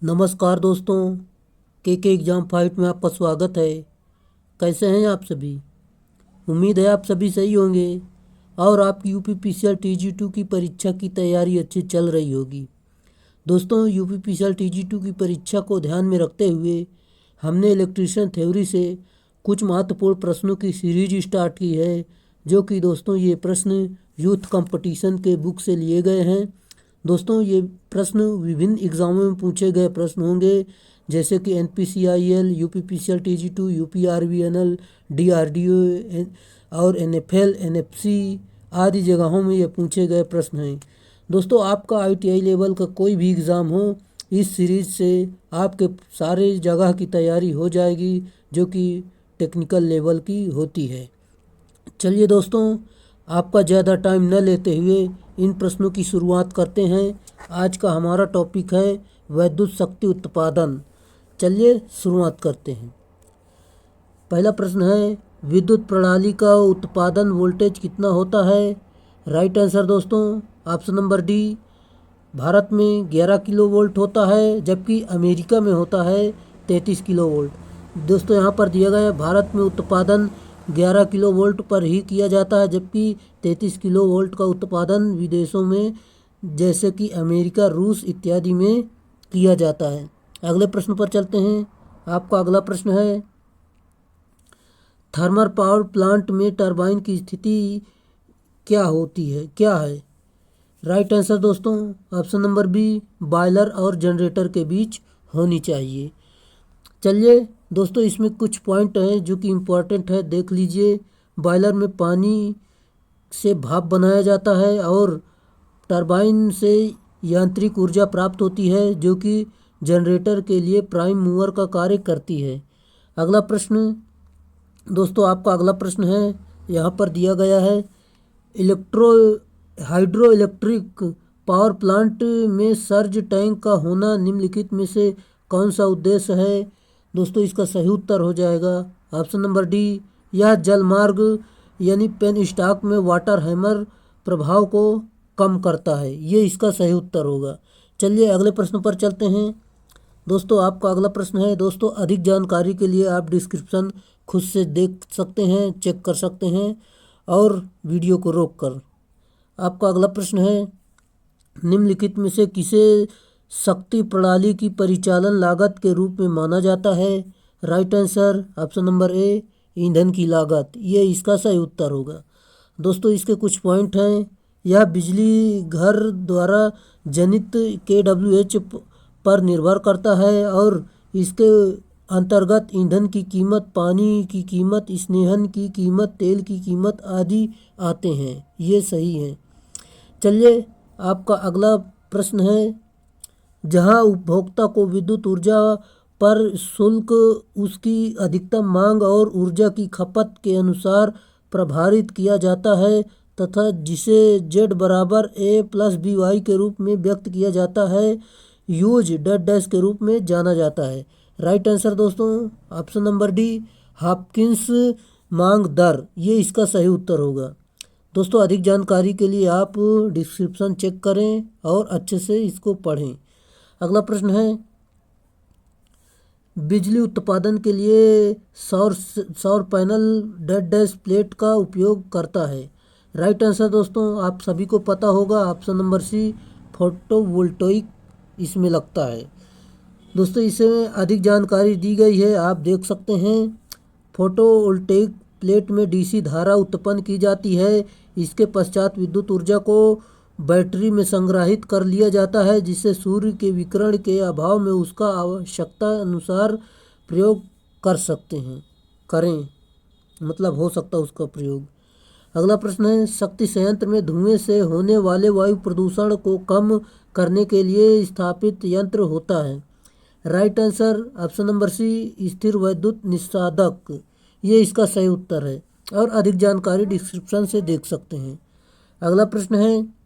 नमस्कार दोस्तों, के एग्ज़ाम फाइट में आपका स्वागत है। कैसे हैं आप सभी? उम्मीद है आप सभी सही होंगे और आपकी यूपीपीसीएल टीजी2 की परीक्षा की तैयारी अच्छी चल रही होगी। दोस्तों, यूपीपीसीएल टीजी2 की परीक्षा को ध्यान में रखते हुए हमने इलेक्ट्रीशियन थ्योरी से कुछ महत्वपूर्ण प्रश्नों की सीरीज स्टार्ट की है, जो कि दोस्तों ये प्रश्न यूथ कंपटीशन के बुक से लिए गए हैं। दोस्तों, ये प्रश्न विभिन्न एग्ज़ामों में पूछे गए प्रश्न होंगे, जैसे कि एनपीसीआईएल, यूपीपीसीएल टीजी2, यूपीआरवीएनएल, डीआरडीओ और एनएफएल, एनएफसी आदि जगहों में ये पूछे गए प्रश्न हैं। दोस्तों, आपका आईटीआई लेवल का कोई भी एग्ज़ाम हो, इस सीरीज़ से आपके सारे जगह की तैयारी हो जाएगी, जो कि टेक्निकल लेवल की होती है। चलिए दोस्तों, आपका ज़्यादा टाइम न लेते हुए इन प्रश्नों की शुरुआत करते हैं। आज का हमारा टॉपिक है विद्युत शक्ति उत्पादन। चलिए शुरुआत करते हैं। पहला प्रश्न है, विद्युत प्रणाली का उत्पादन वोल्टेज कितना होता है? राइट आंसर दोस्तों, ऑप्शन नंबर डी, भारत में 11 किलो वोल्ट होता है, जबकि अमेरिका में होता है 33 किलो वोल्ट। दोस्तों, यहाँ पर दिया गया है भारत में उत्पादन 11 किलो वोल्ट पर ही किया जाता है, जबकि 33 किलो वोल्ट का उत्पादन विदेशों में जैसे कि अमेरिका, रूस इत्यादि में किया जाता है। अगले प्रश्न पर चलते हैं। आपका अगला प्रश्न है, थर्मल पावर प्लांट में टरबाइन की स्थिति क्या है? राइट आंसर दोस्तों, ऑप्शन नंबर बी, बॉयलर और जनरेटर के बीच होनी चाहिए। चलिए दोस्तों, इसमें कुछ पॉइंट हैं जो कि इम्पोर्टेंट है, देख लीजिए। बॉयलर में पानी से भाप बनाया जाता है और टरबाइन से यांत्रिक ऊर्जा प्राप्त होती है, जो कि जनरेटर के लिए प्राइम मूवर का कार्य करती है। अगला प्रश्न दोस्तों, आपका अगला प्रश्न है, यहाँ पर दिया गया है, हाइड्रो इलेक्ट्रिक पावर प्लांट में सर्ज टैंक का होना निम्नलिखित में से कौन सा उद्देश्य है? दोस्तों, इसका सही उत्तर हो जाएगा ऑप्शन नंबर डी, यह जलमार्ग यानी पेन स्टॉक में वाटर हैमर प्रभाव को कम करता है। ये इसका सही उत्तर होगा। चलिए अगले प्रश्न पर चलते हैं। दोस्तों, आपका अगला प्रश्न है, दोस्तों अधिक जानकारी के लिए आप डिस्क्रिप्शन खुद से देख सकते हैं, चेक कर सकते हैं और वीडियो को रोक कर। आपका अगला प्रश्न है, निम्नलिखित में से किसे शक्ति प्रणाली की परिचालन लागत के रूप में माना जाता है? Right answer, option number A, ईंधन की लागत। ये इसका सही उत्तर होगा। दोस्तों, इसके कुछ पॉइंट हैं। यह बिजली घर द्वारा जनित KWH पर निर्भर करता है और इसके अंतर्गत ईंधन की कीमत, पानी की कीमत, स्नेहन की कीमत, तेल की कीमत आदि आते हैं। ये सही है। चलिए आपका अगला प्रश्न है, जहां उपभोक्ता को विद्युत ऊर्जा पर शुल्क उसकी अधिकतम मांग और ऊर्जा की खपत के अनुसार प्रभारित किया जाता है तथा जिसे Z बराबर A+BY के रूप में व्यक्त किया जाता है, यूज डैश के रूप में जाना जाता है। राइट आंसर दोस्तों, ऑप्शन नंबर डी, हॉपकिंस मांग दर। ये इसका सही उत्तर होगा। दोस्तों, अधिक जानकारी के लिए आप डिस्क्रिप्शन चेक करें और अच्छे से इसको पढ़ें। अगला प्रश्न है, बिजली उत्पादन के लिए सौर पैनल डैश प्लेट का उपयोग करता है। राइट आंसर दोस्तों, आप सभी को पता होगा, ऑप्शन नंबर सी, फोटोवोल्टाइक इसमें लगता है। दोस्तों, इसमें अधिक जानकारी दी गई है, आप देख सकते हैं। फोटोवोल्टाइक प्लेट में डीसी धारा उत्पन्न की जाती है। इसके पश्चात विद्युत ऊर्जा को बैटरी में संग्रहित कर लिया जाता है, जिससे सूर्य के विकिरण के अभाव में उसका आवश्यकता अनुसार प्रयोग हो सकता है उसका प्रयोग। अगला प्रश्न है, शक्ति संयंत्र में धुएं से होने वाले वायु प्रदूषण को कम करने के लिए स्थापित यंत्र होता है। Right answer, option number C, स्थिर वैद्युत निस्सादक। ये इसका सही उत्तर है और अधिक जानकारी डिस्क्रिप्शन से देख सकते हैं। अगला प्रश्न है,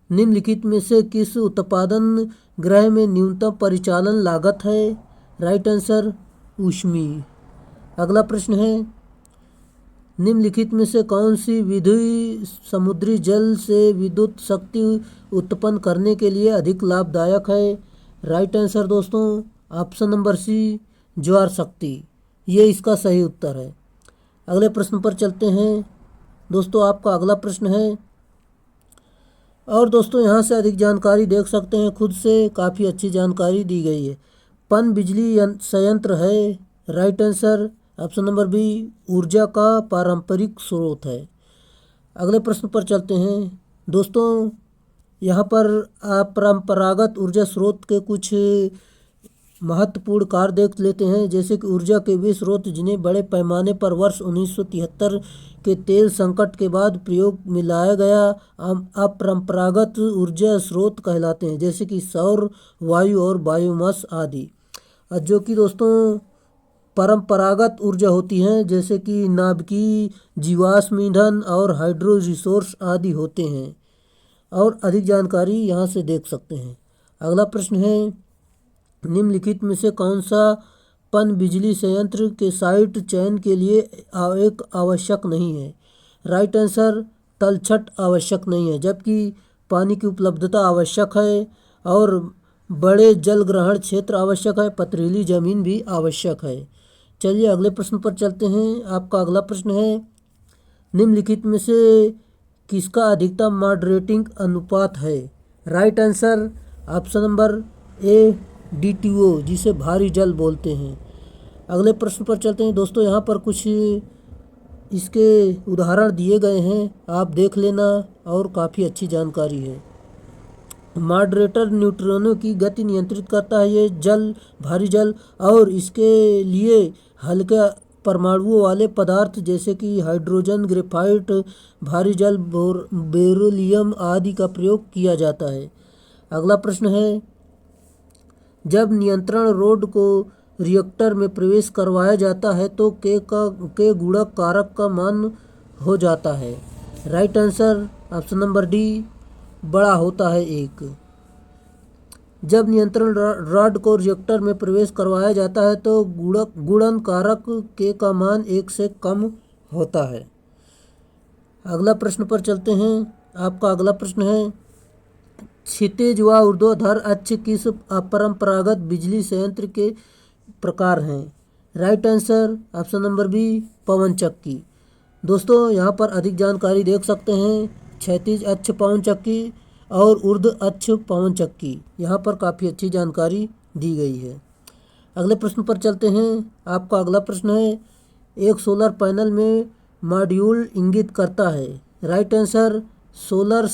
निम्नलिखित में से किस उत्पादन गृह में न्यूनतम परिचालन लागत है? राइट आंसर, ऊष्मीय। अगला प्रश्न है, निम्नलिखित में से कौन सी विधि समुद्री जल से विद्युत शक्ति उत्पन्न करने के लिए अधिक लाभदायक है? राइट आंसर दोस्तों ऑप्शन नंबर सी, ज्वार शक्ति, ये इसका सही उत्तर है। अगले प्रश्न पर चलते हैं दोस्तों। आपका अगला प्रश्न है, और दोस्तों यहाँ से अधिक जानकारी देख सकते हैं खुद से, काफ़ी अच्छी जानकारी दी गई है। पन बिजली संयंत्र है, right answer option number B, ऊर्जा का पारंपरिक स्रोत है। अगले प्रश्न पर चलते हैं दोस्तों। यहाँ पर आप परंपरागत ऊर्जा स्रोत के कुछ महत्वपूर्ण कार्य देख लेते हैं, जैसे कि ऊर्जा के वे स्रोत जिन्हें बड़े पैमाने पर वर्ष 1973 के तेल संकट के बाद प्रयोग में लाया गया अपरंपरागत ऊर्जा स्रोत कहलाते हैं, जैसे कि सौर, वायु और बायोमास आदि। जो कि दोस्तों परंपरागत ऊर्जा होती हैं, जैसे कि नाभिकीय, जीवाश्म ईंधन और हाइड्रो रिसोर्स आदि होते हैं। और अधिक जानकारी यहाँ से देख सकते हैं। अगला प्रश्न है, निम्नलिखित में से कौन सा पन बिजली संयंत्र के साइट चयन के लिए एक आवश्यक नहीं है? राइट आंसर तलछट आवश्यक नहीं है, जबकि पानी की उपलब्धता आवश्यक है और बड़े जल ग्रहण क्षेत्र आवश्यक है, पथरीली जमीन भी आवश्यक है। चलिए अगले प्रश्न पर चलते हैं। आपका अगला प्रश्न है, निम्नलिखित में से किसका अधिकतम मॉडरेटिंग अनुपात है? Right answer option number A, DTO, जिसे भारी जल बोलते हैं। अगले प्रश्न पर चलते हैं दोस्तों। यहाँ पर कुछ इसके उदाहरण दिए गए हैं, आप देख लेना, और काफ़ी अच्छी जानकारी है। मॉडरेटर न्यूट्रॉनों की गति नियंत्रित करता है, ये जल, भारी जल, और इसके लिए हल्के परमाणुओं वाले पदार्थ जैसे कि हाइड्रोजन, ग्रेफाइट, भारी जल, बेरिलियम आदि का प्रयोग किया जाता है। अगला प्रश्न है, जब नियंत्रण रोड को रिएक्टर में प्रवेश करवाया जाता है तो के गुणक कारक का मान हो जाता है? Right answer option number D, बड़ा होता है 1। जब नियंत्रण रॉड को रिएक्टर में प्रवेश करवाया जाता है तो गुणन कारक के का मान 1 से कम होता है। अगला प्रश्न पर चलते हैं। आपका अगला प्रश्न है, क्षितिज व ऊर्ध्वाधर अक्ष किस अपरंपरागत बिजली संयंत्र के प्रकार हैं? Right answer option number B, पवन चक्की। दोस्तों यहाँ पर अधिक जानकारी देख सकते हैं, क्षैतिज अक्ष पवन चक्की और ऊर्ध्व अक्ष पवन चक्की, यहाँ पर काफ़ी अच्छी जानकारी दी गई है। अगले प्रश्न पर चलते हैं। आपका अगला प्रश्न है, एक सोलर पैनल में मॉड्यूल इंगित करता है? राइट आंसर सोलर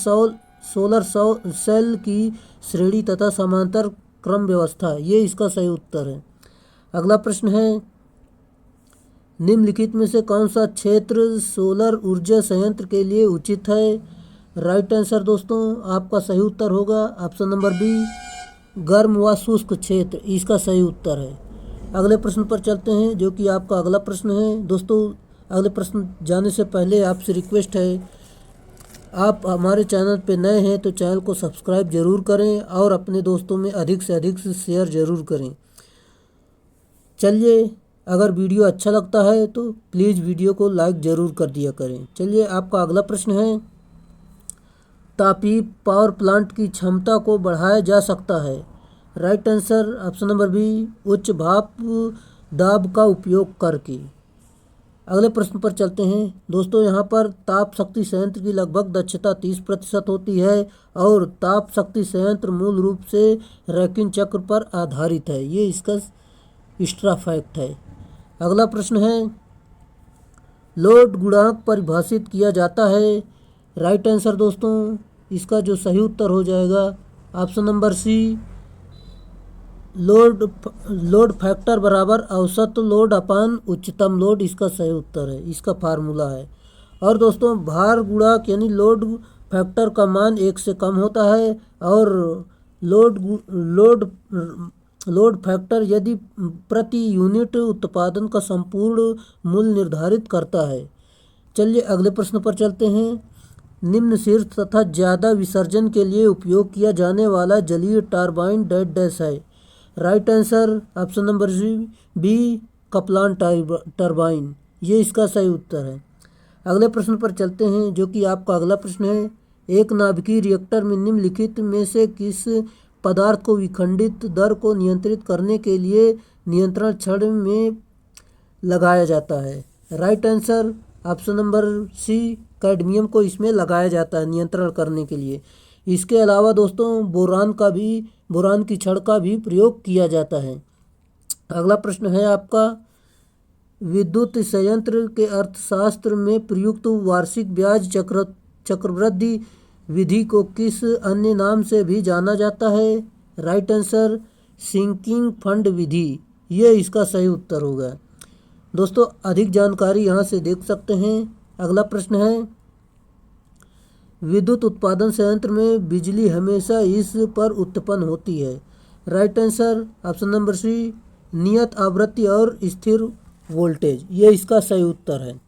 सेल की श्रेणी तथा समांतर क्रम व्यवस्था, ये इसका सही उत्तर है। अगला प्रश्न है, निम्नलिखित में से कौन सा क्षेत्र सोलर ऊर्जा संयंत्र के लिए उचित है? राइट आंसर दोस्तों आपका सही उत्तर होगा ऑप्शन नंबर बी, गर्म व शुष्क क्षेत्र, इसका सही उत्तर है। अगले प्रश्न पर चलते हैं, जो कि आपका अगला प्रश्न है। दोस्तों अगले प्रश्न जाने से पहले आपसे रिक्वेस्ट है, आप हमारे चैनल पे नए हैं तो चैनल को सब्सक्राइब जरूर करें और अपने दोस्तों में अधिक से अधिक शेयर जरूर करें। चलिए, अगर वीडियो अच्छा लगता है तो प्लीज़ वीडियो को लाइक ज़रूर कर दिया करें। चलिए आपका अगला प्रश्न है, तापीय पावर प्लांट की क्षमता को बढ़ाया जा सकता है? Right answer option number B, उच्च भाप दाब का उपयोग करके। अगले प्रश्न पर चलते हैं। दोस्तों यहाँ पर ताप शक्ति संयंत्र की लगभग दक्षता 30% होती है और ताप शक्ति संयंत्र मूल रूप से रैकिन चक्र पर आधारित है, ये इसका एक्स्ट्रा फैक्ट है। अगला प्रश्न है, लोड गुणांक परिभाषित किया जाता है? राइट आंसर दोस्तों इसका जो सही उत्तर हो जाएगा option number C, load factor बराबर औसत लोड अपान उच्चतम लोड, इसका सही उत्तर है, इसका फार्मूला है। और दोस्तों भार गुणांक यानी लोड फैक्टर का मान 1 से कम होता है और लोड फैक्टर यदि प्रति यूनिट उत्पादन का संपूर्ण मूल्य निर्धारित करता है। चलिए अगले प्रश्न पर चलते हैं। निम्न शीर्ष तथा ज़्यादा विसर्जन के लिए उपयोग किया जाने वाला जलीय टरबाइन डैश डैश है? Right answer option number B, Kaplan turbine, ये इसका सही उत्तर है। अगले प्रश्न पर चलते हैं, जो कि आपका अगला प्रश्न है, एक नाभिकीय रिएक्टर में निम्नलिखित में से किस पदार्थ को विखंडित दर को नियंत्रित करने के लिए नियंत्रण छड़ में लगाया जाता है। Right answer option number C, cadmium को इसमें लगाया जाता है नियंत्रण करने के लिए। इसके अलावा दोस्तों बोरान की छड़ का भी प्रयोग किया जाता है। अगला प्रश्न है आपका, विद्युत संयंत्र के अर्थशास्त्र में प्रयुक्त वार्षिक ब्याज चक्रवृद्धि विधि को किस अन्य नाम से भी जाना जाता है? राइट आंसर सिंकिंग फंड विधि, ये इसका सही उत्तर होगा। दोस्तों अधिक जानकारी यहाँ से देख सकते हैं। अगला प्रश्न है, विद्युत उत्पादन संयंत्र में बिजली हमेशा इस पर उत्पन्न होती है। Right answer option number C, नियत आवृत्ति और स्थिर वोल्टेज, ये इसका सही उत्तर है।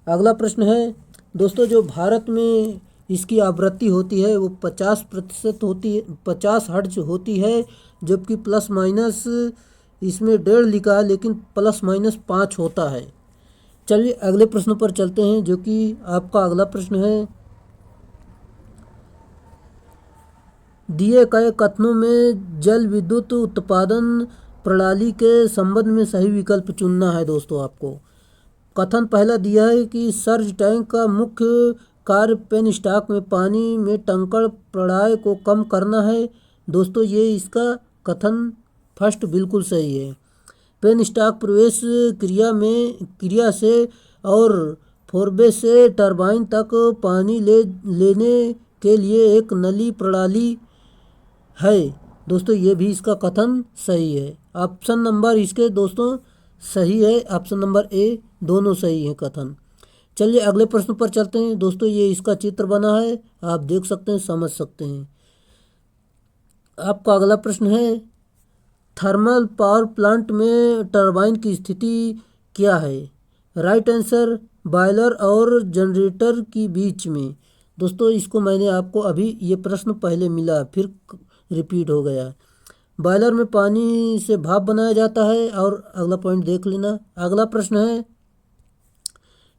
अगला प्रश्न है दोस्तों, जो भारत में इसकी आवृत्ति होती है वो 50% होती है, 50 हर्ट्ज होती है, जबकि प्लस माइनस इसमें 1.5 लिखा है लेकिन प्लस माइनस 5 होता है। चलिए अगले प्रश्न पर चलते हैं, जो कि आपका अगला प्रश्न है, दिए गए कथनों में जल विद्युत उत्पादन प्रणाली के संबंध में सही विकल्प चुनना है। दोस्तों आपको कथन पहला दिया है कि सर्ज टैंक का मुख्य कार्य पेनस्टॉक में पानी में टंकण प्रवाह को कम करना है। दोस्तों ये इसका कथन फर्स्ट बिल्कुल सही है। पेनस्टॉक प्रवेश क्रिया से और फोरबे से टरबाइन तक पानी लेने के लिए एक नली प्रणाली है। दोस्तों ये भी इसका कथन सही है। ऑप्शन नंबर इसके दोस्तों सही है, ऑप्शन नंबर ए, दोनों सही है कथन। चलिए अगले प्रश्न पर चलते हैं। दोस्तों ये इसका चित्र बना है, आप देख सकते हैं, समझ सकते हैं। आपका अगला प्रश्न है, थर्मल पावर प्लांट में टरबाइन की स्थिति क्या है? राइट आंसर बॉयलर और जनरेटर के बीच में। दोस्तों इसको मैंने आपको अभी ये प्रश्न पहले मिला, फिर रिपीट हो गया। बॉयलर में पानी से भाप बनाया जाता है, और अगला पॉइंट देख लेना। अगला प्रश्न है,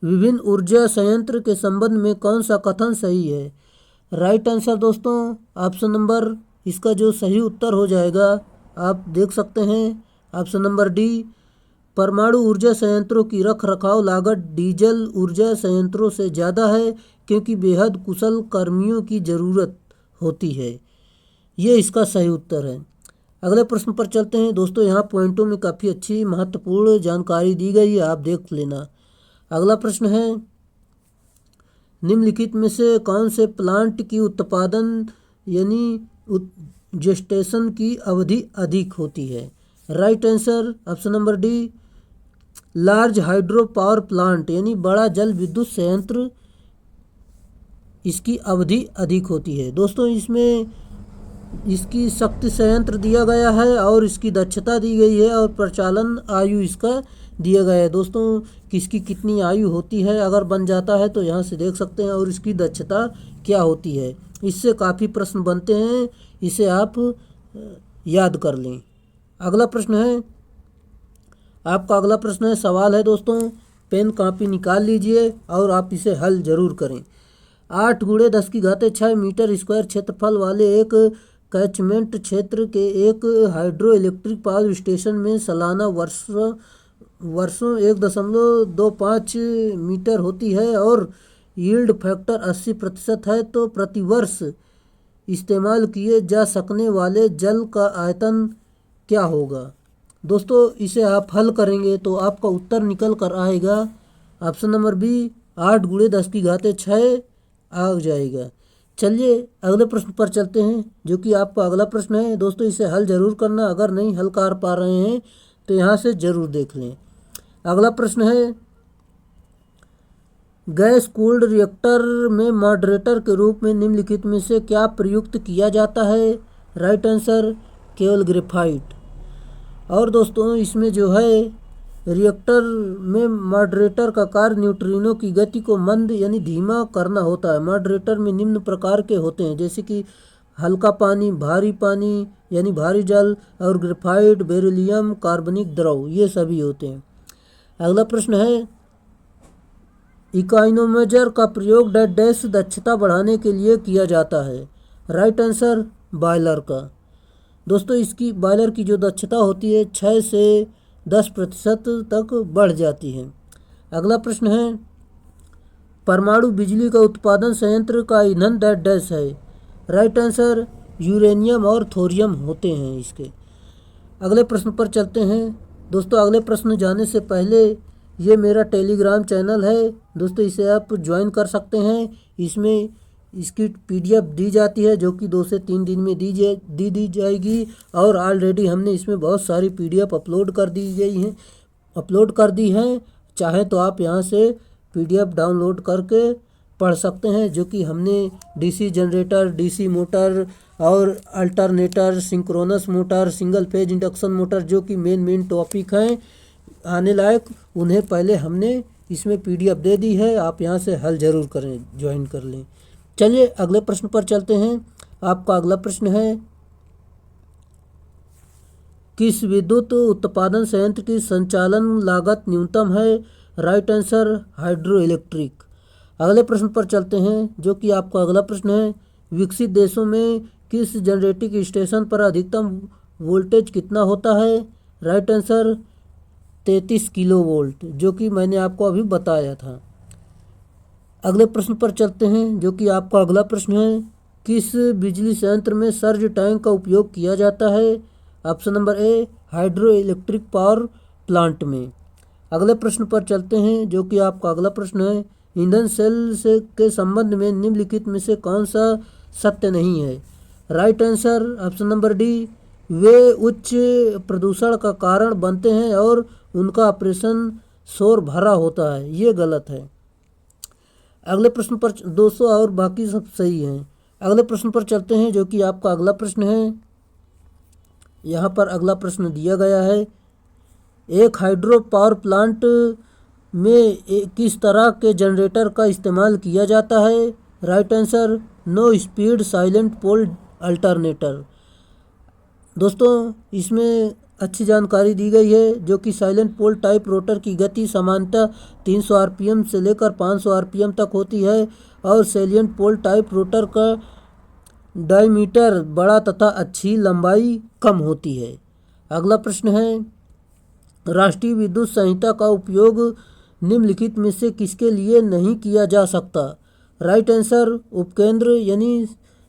विभिन्न ऊर्जा संयंत्र के संबंध में कौन सा कथन सही है? राइट आंसर दोस्तों ऑप्शन नंबर इसका जो सही उत्तर हो जाएगा आप देख सकते हैं, ऑप्शन नंबर डी, परमाणु ऊर्जा संयंत्रों की रख रखाव लागत डीजल ऊर्जा संयंत्रों से ज़्यादा है, क्योंकि बेहद कुशल कर्मियों की ज़रूरत होती है। ये इसका सही उत्तर है। अगले प्रश्न पर चलते हैं। दोस्तों यहाँ पॉइंटों में काफ़ी अच्छी महत्वपूर्ण जानकारी दी गई है, आप देख लेना। अगला प्रश्न है, निम्नलिखित में से कौन से प्लांट की उत्पादन यानी जेस्टेशन की अवधि अधिक होती है? Right answer option number D, large hydro power plant यानी बड़ा जल विद्युत संयंत्र, इसकी अवधि अधिक होती है। दोस्तों इसमें इसकी शक्ति संयंत्र दिया गया है और इसकी दक्षता दी गई है और प्रचालन आयु इसका दिया गया है। दोस्तों किसकी कितनी आयु होती है अगर बन जाता है तो यहाँ से देख सकते हैं, और इसकी दक्षता क्या होती है। इससे काफ़ी प्रश्न बनते हैं, इसे आप याद कर लें। अगला प्रश्न है, आपका अगला प्रश्न है, सवाल है दोस्तों, पेन कापी निकाल लीजिए और आप इसे हल जरूर करें। 8 × 10⁶ मीटर स्क्वायर क्षेत्रफल वाले एक कैचमेंट क्षेत्र के एक हाइड्रो इलेक्ट्रिक पावर स्टेशन में सालाना वर्षों 1.25 मीटर होती है और यील्ड फैक्टर 80% है, तो प्रतिवर्ष इस्तेमाल किए जा सकने वाले जल का आयतन क्या होगा? दोस्तों इसे आप हल करेंगे तो आपका उत्तर निकल कर आएगा ऑप्शन नंबर बी, 8 × 10⁶ आ जाएगा। चलिए अगले प्रश्न पर चलते हैं, जो कि आपका अगला प्रश्न है। दोस्तों इसे हल जरूर करना, अगर नहीं हल कर पा रहे हैं तो यहाँ से ज़रूर देख लें। अगला प्रश्न है, गैस कूल्ड रिएक्टर में मॉडरेटर के रूप में निम्नलिखित में से क्या प्रयुक्त किया जाता है? राइट आंसर केवल ग्रेफाइट। और दोस्तों इसमें जो है रिएक्टर में मॉडरेटर का कार्य न्यूट्रिनो की गति को मंद यानी धीमा करना होता है। मॉडरेटर में निम्न प्रकार के होते हैं, जैसे कि हल्का पानी यानी भारी जल, और ग्रेफाइट, बेरिलियम, कार्बनिक द्रव, ये सभी होते हैं। अगला प्रश्न है, इकोनोमाइजर का प्रयोग डैश दक्षता बढ़ाने के लिए किया जाता है। राइट आंसर बॉयलर का। दोस्तों इसकी बॉयलर की जो दक्षता होती है 6 से 10% तक बढ़ जाती है। अगला प्रश्न है, परमाणु बिजली का उत्पादन संयंत्र का ईंधन डैश डैश है। राइट आंसर यूरेनियम और थोरियम होते हैं इसके। अगले प्रश्न पर चलते हैं। दोस्तों अगले प्रश्न जाने से पहले ये मेरा टेलीग्राम चैनल है दोस्तों, इसे आप ज्वाइन कर सकते हैं। इसमें इसकी पीडीएफ दी जाती है जो कि 2 से 3 दिन में दी जाएगी, और ऑलरेडी हमने इसमें बहुत सारी पीडीएफ अपलोड कर दी हैं। चाहे तो आप यहाँ से पीडीएफ डाउनलोड करके पढ़ सकते हैं, जो कि हमने डीसी जनरेटर, डीसी मोटर और alternator, synchronous motor, single phase induction motor, जो कि मेन टॉपिक हैं आने लायक, उन्हें पहले हमने इसमें पीडीएफ दे दी है। आप यहाँ से हल ज़रूर करें, ज्वाइन कर लें। चलिए अगले प्रश्न पर चलते हैं। आपका अगला प्रश्न है, किस विद्युत उत्पादन संयंत्र की संचालन लागत न्यूनतम है। Right answer hydro electric. अगले प्रश्न पर चलते हैं, जो कि आपका अगला प्रश्न है, विकसित देशों में किस जनरेटिंग स्टेशन पर अधिकतम वोल्टेज कितना होता है। राइट आंसर 33 किलो वोल्ट, जो कि मैंने आपको अभी बताया था। अगले प्रश्न पर चलते हैं, जो कि आपका अगला प्रश्न है, किस बिजली संयंत्र में सर्ज टैंक का उपयोग किया जाता है। Option number A hydro electric power plant में। अगले प्रश्न पर चलते हैं, जो कि आपका अगला प्रश्न है, ईंधन सेल से के संबंध में निम्नलिखित में से कौन सा सत्य नहीं है। Right answer option number D, वे उच्च प्रदूषण का कारण बनते हैं और उनका ऑपरेशन शोर भरा होता है, ये गलत है। अगले प्रश्न पर 200 और बाकी सब सही हैं। अगले प्रश्न पर चलते हैं, जो कि आपका अगला प्रश्न है। यहाँ पर अगला प्रश्न दिया गया है, एक हाइड्रो पावर प्लांट में किस तरह के जनरेटर का इस्तेमाल किया जाता है। Right answer no speed silent pole alternator. दोस्तों इसमें अच्छी जानकारी दी गई है, जो कि साइलेंट पोल टाइप रोटर की गति सामान्यतः 300 आरपीएम से लेकर 500 आरपीएम तक होती है, और सैलिएंट पोल टाइप रोटर का डायमीटर बड़ा तथा अच्छी लंबाई कम होती है। अगला प्रश्न है, राष्ट्रीय विद्युत संहिता का उपयोग निम्नलिखित में से किसके लिए नहीं किया जा सकता। राइट आंसर उपकेंद्र यानी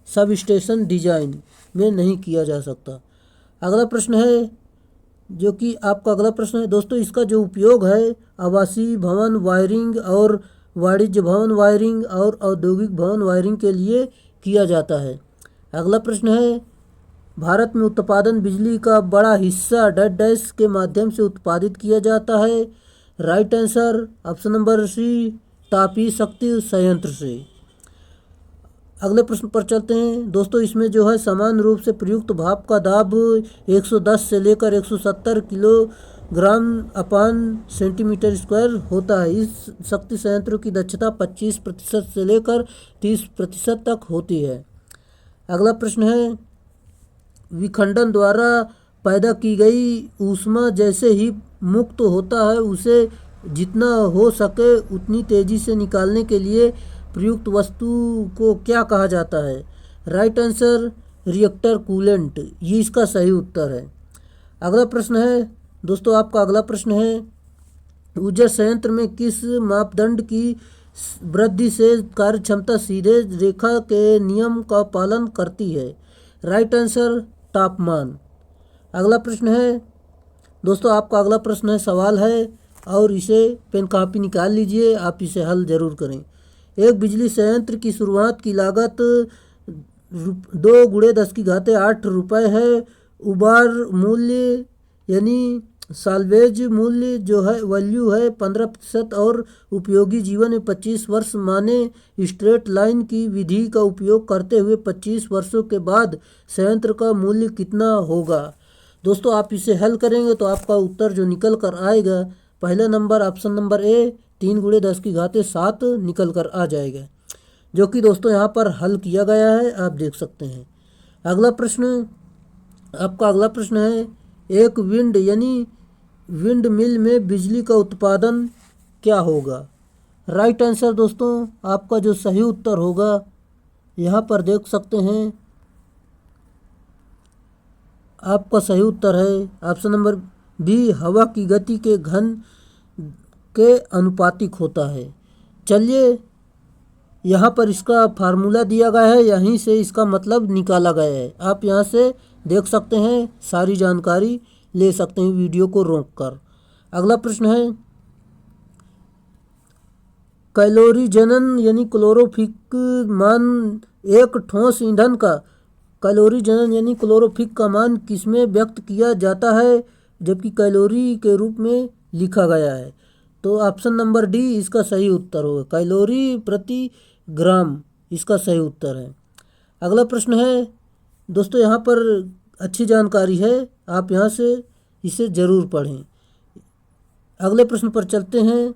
सब स्टेशन डिजाइन में नहीं किया जा सकता। अगला प्रश्न है, जो कि आपका अगला प्रश्न है, दोस्तों इसका जो उपयोग है आवासीय भवन वायरिंग और वाणिज्य भवन वायरिंग और औद्योगिक भवन वायरिंग के लिए किया जाता है। अगला प्रश्न है, भारत में उत्पादन बिजली का बड़ा हिस्सा डैश डैश के माध्यम से उत्पादित किया जाता है। Right answer option number C, तापीय शक्ति संयंत्र से। अगले प्रश्न पर चलते हैं। दोस्तों इसमें जो है समान रूप से प्रयुक्त भाप का दाब 110 से लेकर 170 किलोग्राम अपान सेंटीमीटर स्क्वायर होता है। इस शक्ति संयंत्र की दक्षता 25% से लेकर 30% तक होती है। अगला प्रश्न है, विखंडन द्वारा पैदा की गई ऊष्मा जैसे ही मुक्त होता है, उसे जितना हो सके उतनी तेजी से निकालने के लिए प्रयुक्त वस्तु को क्या कहा जाता है। राइट आंसर रिएक्टर कूलेंट, ये इसका सही उत्तर है। अगला प्रश्न है, दोस्तों आपका अगला प्रश्न है, ऊर्जा संयंत्र में किस मापदंड की वृद्धि से कार्य क्षमता सीधे रेखा के नियम का पालन करती है। राइट आंसर तापमान। अगला प्रश्न है, दोस्तों आपका अगला प्रश्न है, सवाल है और इसे पेन कापी निकाल लीजिए, आप इसे हल जरूर करें। एक बिजली संयंत्र की शुरुआत की लागत 2 × 10⁸ रुपये है। उबार मूल्य यानी साल्वेज मूल्य जो है वैल्यू है 15% और उपयोगी जीवन में 25 वर्ष माने स्ट्रेट लाइन की विधि का उपयोग करते हुए 25 वर्षों के बाद संयंत्र का मूल्य कितना होगा। दोस्तों आप इसे हल करेंगे तो आपका उत्तर जो निकल कर आएगा, पहला नंबर ऑप्शन नंबर ए 3 × 10⁷ निकल कर आ जाएगा, जो कि दोस्तों यहाँ पर हल किया गया है, आप देख सकते हैं। अगला प्रश्न, आपका अगला प्रश्न है, एक विंड यानी विंड मिल में बिजली का उत्पादन क्या होगा। राइट आंसर दोस्तों आपका जो सही उत्तर होगा, यहाँ पर देख सकते हैं आपका सही उत्तर है ऑप्शन नंबर बी, हवा की गति के घन के अनुपातिक होता है। चलिए, यहाँ पर इसका फार्मूला दिया गया है, यहीं से इसका मतलब निकाला गया है। आप यहाँ से देख सकते हैं, सारी जानकारी ले सकते हैं वीडियो को रोककर। अगला प्रश्न है, कैलोरी जनन यानी क्लोरोफिक मान एक ठोस ईंधन का कैलोरी जनन यानी क्लोरोफिक का मान किसमें व्यक्त किया जाता है जबकि कैलोरी के रूप में लिखा गया है? तो ऑप्शन नंबर डी इसका सही उत्तर होगा, कैलोरी प्रति ग्राम इसका सही उत्तर है। अगला प्रश्न है दोस्तों, यहाँ पर अच्छी जानकारी है, आप यहाँ से इसे ज़रूर पढ़ें। अगले प्रश्न पर चलते हैं,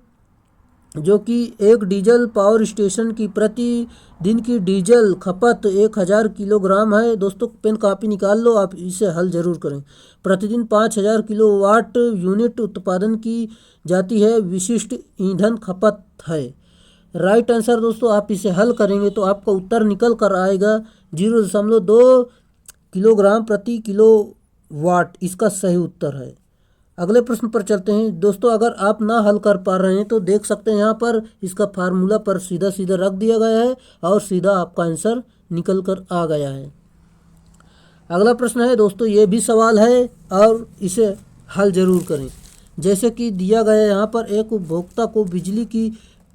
जो कि एक डीजल पावर स्टेशन की प्रति दिन की डीजल खपत 1000 किलोग्राम है। दोस्तों पेन कापी निकाल लो, आप इसे हल जरूर करें। प्रतिदिन 5000 किलोवाट यूनिट उत्पादन की जाती है, विशिष्ट ईंधन खपत है। राइट आंसर दोस्तों, आप इसे हल करेंगे तो आपका उत्तर निकल कर आएगा 0.2 किलोग्राम प्रति किलोवाट, इसका सही उत्तर है। अगले प्रश्न पर चलते हैं दोस्तों, अगर आप ना हल कर पा रहे हैं तो देख सकते हैं यहाँ पर इसका फार्मूला पर सीधा सीधा रख दिया गया है और सीधा आपका आंसर निकल कर आ गया है। अगला प्रश्न है दोस्तों, ये भी सवाल है और इसे हल जरूर करें। जैसे कि दिया गया है यहाँ पर, एक उपभोक्ता को बिजली की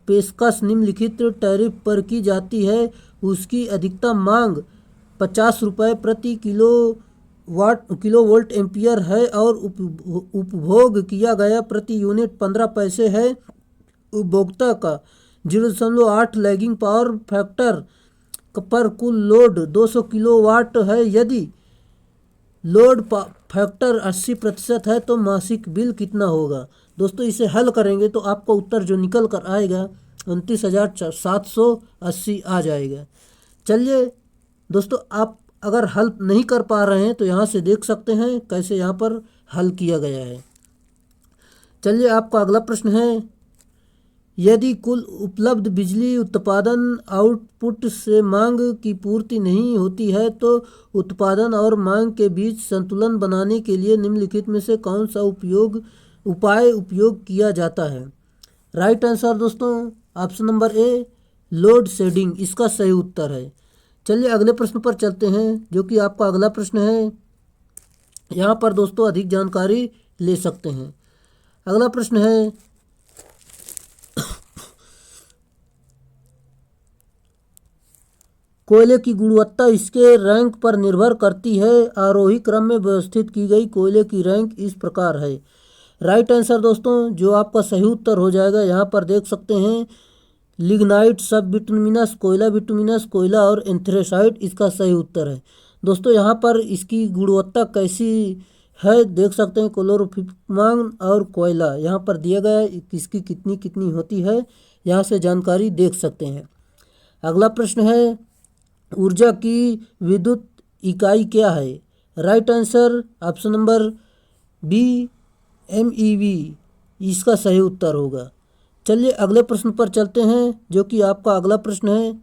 पेशकश निम्नलिखित टैरिफ पर की जाती है, उसकी अधिकतम मांग 50 रुपये प्रति किलो वोल्ट एम्पियर है और उपभोग किया गया प्रति यूनिट 15 पैसे है। उपभोक्ता का 0.8 लैगिंग पावर फैक्टर पर कुल लोड 200 किलोवाट है। यदि लोड फैक्टर 80% है तो मासिक बिल कितना होगा? दोस्तों इसे हल करेंगे तो आपका उत्तर जो निकल कर आएगा 29,780 आ जाएगा। चलिए दोस्तों, आप अगर हल नहीं कर पा रहे हैं तो यहाँ से देख सकते हैं कैसे यहाँ पर हल किया गया है। चलिए, आपका अगला प्रश्न है, यदि कुल उपलब्ध बिजली उत्पादन आउटपुट से मांग की पूर्ति नहीं होती है तो उत्पादन और मांग के बीच संतुलन बनाने के लिए निम्नलिखित में से कौन सा उपाय उपयोग किया जाता है? राइट आंसर दोस्तों, option number A, load shedding इसका सही उत्तर है। चलिए अगले प्रश्न पर चलते हैं, जो कि आपका अगला प्रश्न है। यहाँ पर दोस्तों अधिक जानकारी ले सकते हैं। अगला प्रश्न है, कोयले की गुणवत्ता इसके रैंक पर निर्भर करती है। आरोही क्रम में व्यवस्थित की गई कोयले की रैंक इस प्रकार है। राइट आंसर दोस्तों, जो आपका सही उत्तर हो जाएगा, यहाँ पर देख सकते हैं, लिग्नाइट, सब बिटुमिनस कोयला और एंथ्रेसाइट इसका सही उत्तर है। दोस्तों यहाँ पर इसकी गुणवत्ता कैसी है देख सकते हैं, क्लोरोफिकमान और कोयला यहाँ पर दिया गया है, किसकी कितनी कितनी होती है, यहाँ से जानकारी देख सकते हैं। अगला प्रश्न है, ऊर्जा की विद्युत इकाई क्या है? Right answer option number B, MeV इसका सही उत्तर होगा। चलिए अगले प्रश्न पर चलते हैं, जो कि आपका अगला प्रश्न है,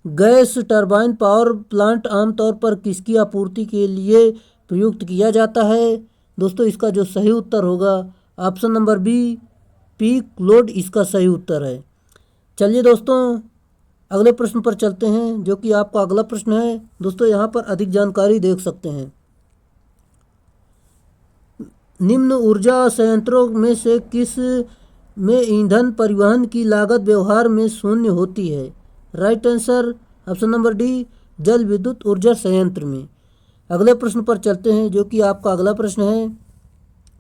गैस टरबाइन पावर प्लांट आमतौर पर किसकी आपूर्ति के लिए प्रयुक्त किया जाता है? दोस्तों इसका जो सही उत्तर होगा option number B, peak load इसका सही उत्तर है। चलिए दोस्तों अगले प्रश्न पर चलते हैं, जो कि आपका अगला प्रश्न है। दोस्तों यहाँ पर अधिक जानकारी देख सकते हैं, निम्न ऊर्जा संयंत्रों में से किस में ईंधन परिवहन की लागत व्यवहार में शून्य होती है? Right answer option number D, जल विद्युत ऊर्जा संयंत्र में। अगले प्रश्न पर चलते हैं, जो कि आपका अगला प्रश्न है,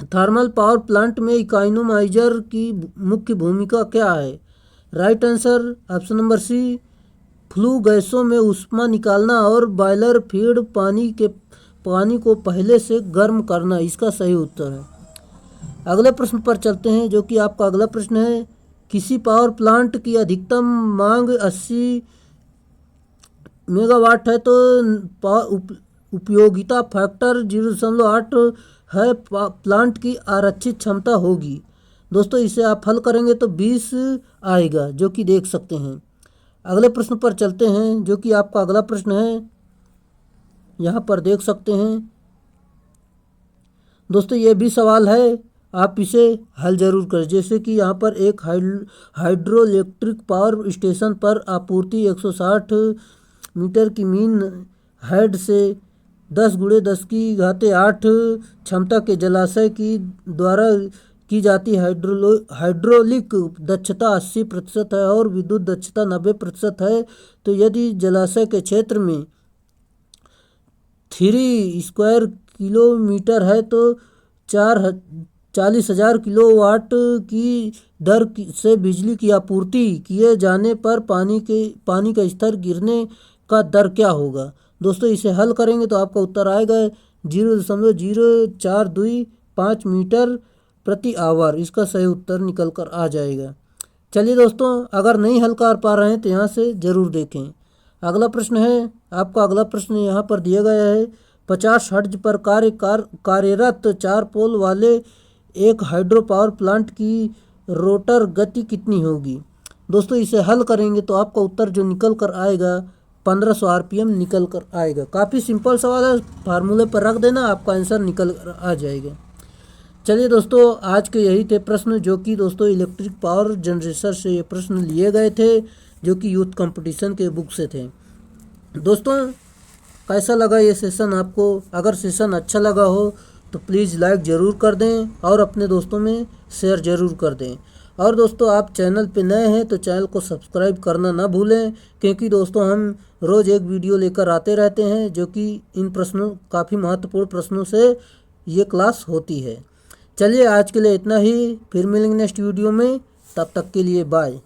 थर्मल पावर प्लांट में इकोनोमाइजर की मुख्य भूमिका क्या है? Right answer option number C, flue गैसों में ऊष्मा निकालना और बॉयलर फीड पानी को पहले से गर्म करना इसका सही उत्तर है। अगले प्रश्न पर चलते हैं, जो कि आपका अगला प्रश्न है, किसी पावर प्लांट की अधिकतम मांग 80 मेगावाट है तो उपयोगिता फैक्टर 0.8 है, प्लांट की आरक्षित क्षमता होगी। दोस्तों इसे आप हल करेंगे तो 20 आएगा, जो कि देख सकते हैं। अगले प्रश्न पर चलते हैं, जो कि आपका अगला प्रश्न है, यहाँ पर देख सकते हैं, दोस्तों ये भी सवाल है, आप इसे हल जरूर करें। जैसे कि यहाँ पर एक हाइड्रो इलेक्ट्रिक पावर स्टेशन पर आपूर्ति 160 मीटर की मीन हेड से 10×10⁸ क्षमता के जलाशय की द्वारा की जाती हाइड्रोलिक दक्षता 80% है और विद्युत दक्षता 90% है। तो यदि जलाशय के क्षेत्र में 3 स्क्वायर किलोमीटर है तो 40,000 किलोवाट की दर से बिजली की आपूर्ति किए जाने पर पानी का स्तर गिरने का दर क्या होगा। दोस्तों इसे हल करेंगे तो आपका उत्तर आएगा 0.0425 मीटर प्रति आवर। इसका सही उत्तर निकल कर आ जाएगा। चलिए दोस्तों, अगर नहीं हल कर पा रहे हैं तो यहाँ से ज़रूर देखें। अगला प्रश्न है, आपका अगला प्रश्न यहाँ पर दिया गया है 50 हर्ट्ज पर कार्यरत 4 पोल वाले एक हाइड्रो पावर प्लांट की रोटर गति कितनी होगी। दोस्तों इसे हल करेंगे तो आपका उत्तर जो निकल कर आएगा 1500 RPM निकल कर आएगा। काफ़ी सिंपल सवाल है, फार्मूले पर रख देना, आपका आंसर निकल कर आ जाएगा। चलिए दोस्तों, आज के यही थे प्रश्न जो कि दोस्तों इलेक्ट्रिक पावर जनरेटर से ये प्रश्न लिए गए थे, जो कि यूथ कंपटीशन के बुक से थे। दोस्तों कैसा लगा ये सेशन आपको? अगर सेशन अच्छा लगा हो तो प्लीज़ लाइक ज़रूर कर दें और अपने दोस्तों में शेयर ज़रूर कर दें। और दोस्तों आप चैनल पे नए हैं तो चैनल को सब्सक्राइब करना ना भूलें, क्योंकि दोस्तों हम रोज़ एक वीडियो लेकर आते रहते हैं जो कि इन प्रश्नों काफ़ी महत्वपूर्ण प्रश्नों से ये क्लास होती है। चलिए आज के लिए इतना ही, फिर मिलेंगे नेक्स्ट वीडियो में, तब तक के लिए बाय।